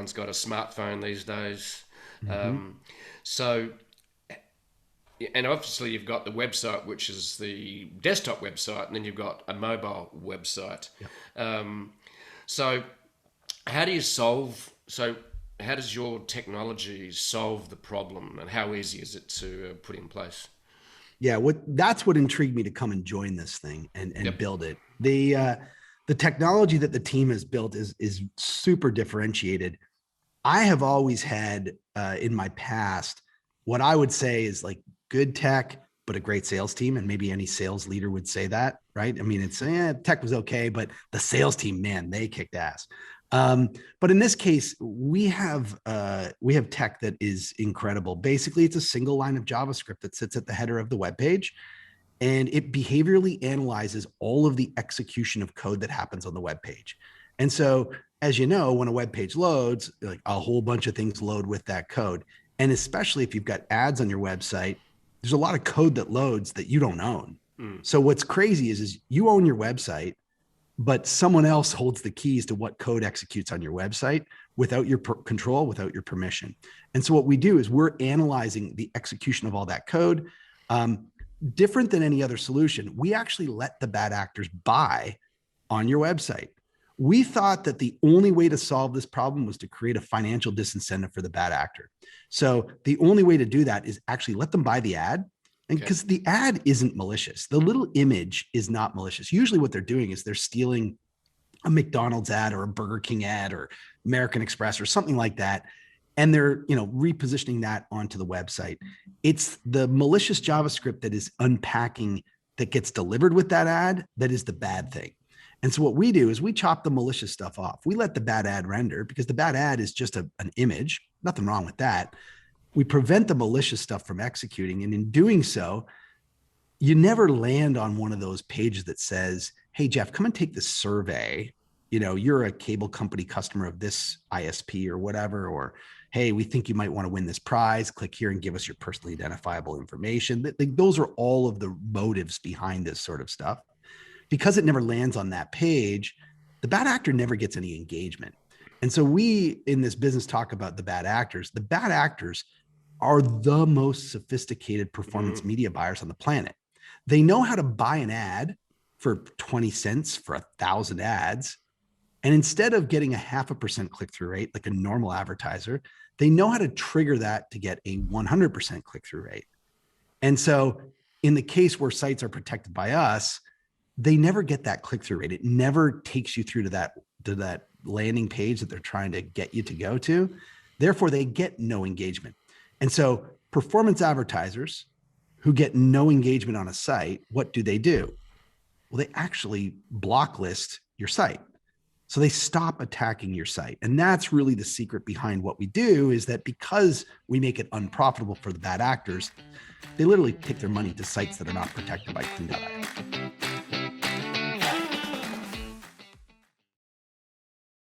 everyone's got a smartphone these days. Mm-hmm. So, and obviously you've got the website, which is the desktop website, and then you've got a mobile website. Yep. Um, so, how do you solve? So, how does your technology solve the problem, and how easy is it to put in place? Yeah, that's what intrigued me to come and join this thing and Yep. build it. The technology that the team has built is super differentiated. I have always had in my past what I would say is like good tech, but a great sales team, and maybe any sales leader would say that, right? I mean, it's tech was okay, but the sales team, man, they kicked ass. But in this case, we have tech that is incredible. Basically, it's a single line of JavaScript that sits at the header of the web page, and it behaviorally analyzes all of the execution of code that happens on the web page. And so, as you know, when a web page loads, like a whole bunch of things load with that code. And especially if you've got ads on your website, there's a lot of code that loads that you don't own. Mm. So what's crazy is you own your website, but someone else holds the keys to what code executes on your website without your control, without your permission. And so what we do is we're analyzing the execution of all that code. Different than any other solution, we actually let the bad actors buy on your website. We thought that the only way to solve this problem was to create a financial disincentive for the bad actor. So the only way to do that is actually let them buy the ad. And because the ad isn't malicious, the little image is not malicious. Usually what they're doing is they're stealing a McDonald's ad or a Burger King ad or American Express or something like that. And they're, repositioning that onto the website. It's the malicious JavaScript that is unpacking that gets delivered with that ad that is the bad thing. And so what we do is we chop the malicious stuff off. We let the bad ad render because the bad ad is just an image. Nothing wrong with that. We prevent the malicious stuff from executing. And in doing so, you never land on one of those pages that says, hey, Jeff, come and take this survey. You're a cable company customer of this ISP or whatever, or, hey, we think you might want to win this prize. Click here and give us your personally identifiable information. Those are all of the motives behind this sort of stuff. Because it never lands on that page, the bad actor never gets any engagement. And so we, in this business, talk about the bad actors. The bad actors are the most sophisticated performance media buyers on the planet. They know how to buy an ad for 20 cents for 1,000 ads. And instead of getting a 0.5% click-through rate, like a normal advertiser, they know how to trigger that to get a 100% click-through rate. And so in the case where sites are protected by us, they never get that click-through rate. It never takes you through to that landing page that they're trying to get you to go to. Therefore, they get no engagement. And so performance advertisers who get no engagement on a site, what do? Well, they actually blocklist your site. So they stop attacking your site. And that's really the secret behind what we do, is that because we make it unprofitable for the bad actors, they literally take their money to sites that are not protected by clean up.